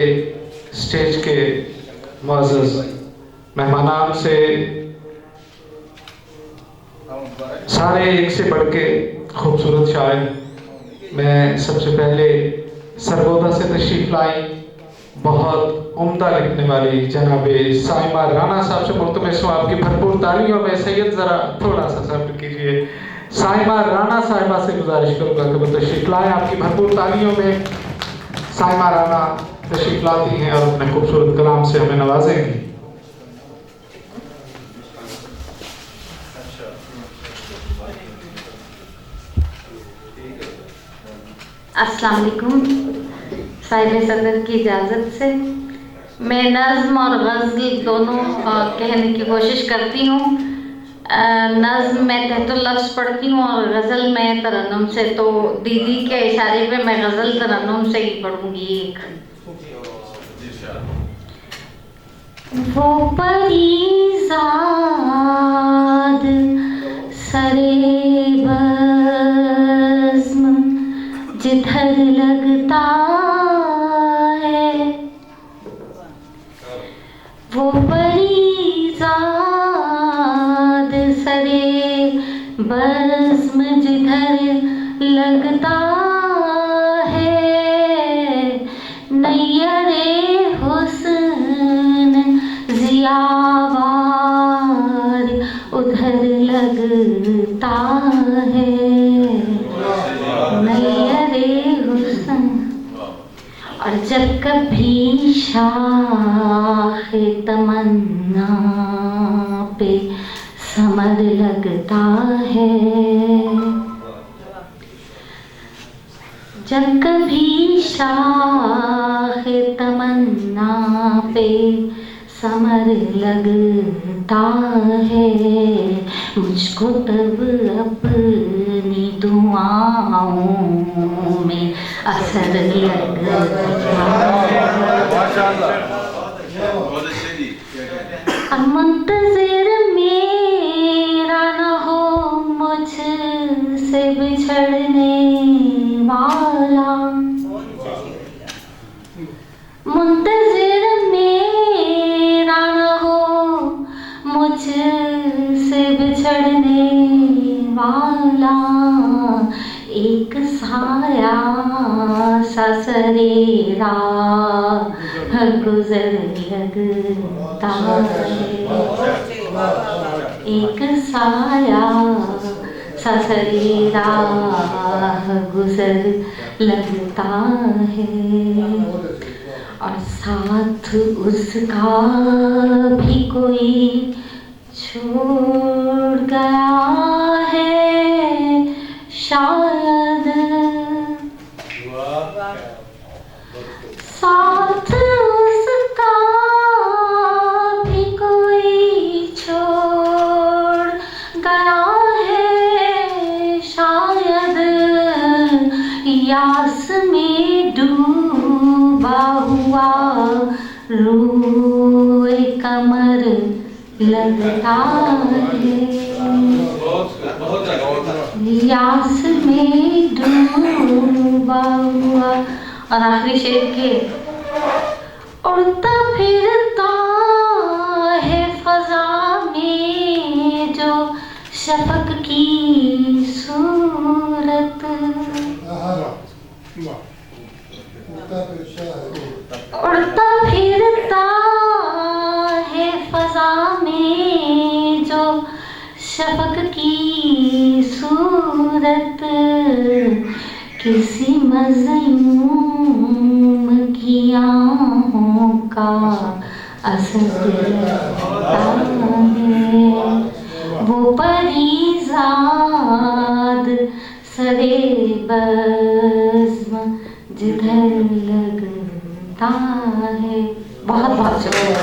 Stage के मुअज़्ज़ज़ मेहमानान से सारे एक से बढ़ के खूबसूरत शायर, मैं सबसे पहले सरगोदा से तशरीफ़ लाई बहुत उम्दा लिखने वाली जनाबे साइमा राना साहब से मुल्तमस हूँ आपकी भरपूर तालियों में। सैयद ज़रा थोड़ा सा सब्र कीजिए। साइमा राना साहिबा से गुजारिश करूँगा कि वो तशरीफ़ लाएँ आपकी भरपूर तालियों में। साइमा राना तशरीफ़ लाती हैं और अपने खूबसूरत कलाम से हमें नवाजेंगी। अस्सलाम वालेकुम। साहिब सदर की इजाज़त से मैं नज़्म और गज़ल दोनों कहने की कोशिश करती हूँ। नज़्म मैं तहतुल लफ्ज़ पढ़ती हूँ और गज़ल मैं तरन्नुम से। तो दीदी के इशारे पे मैं गज़ल तरन्नुम से ही पढ़ूँगी। एक वो परीज़ाद सरे बज़्म जिधर लगता है, वो परीज़ाद सरे बज़्म जिधर लगता है, नैयरे हुस्न ज़ियावार उधर लगता है, नैयरे हुस्न। और जब कभी शाख तमन्ना पे समर लगता है, जब कभी शाख तमन्ना पे समर लगता है, मुझको तब अपनी दुआओं में असर लगता है। मुंतज़िर मेरा न हो मुझसे बिछड़ने वाला, मुंतज़िर मेरा न हो मुझसे बिछड़ने वाला, एक साया सा सरे राह गुज़र लगता है, एक साया सा सरे राह गुज़र लगता है। और साथ उसका भी कोई छोड़ गया है शायद, साथ उसका भी कोई छोड़ गया है शायद, यास में डूबा हुआ रोए कमर लगता है, यास में डूबा हुआ। और आखिरी शेर के उड़ता फिरता है फजा में जो शफक की सूरत, उड़ता फिरता है फजा में जो शफक की सूरत, किसी मज़लूम की आँखों का असर लगता है, वो परीज़ाद सरे बज़्म जिधर लगता है। बहुत बहुत शुक्रिया।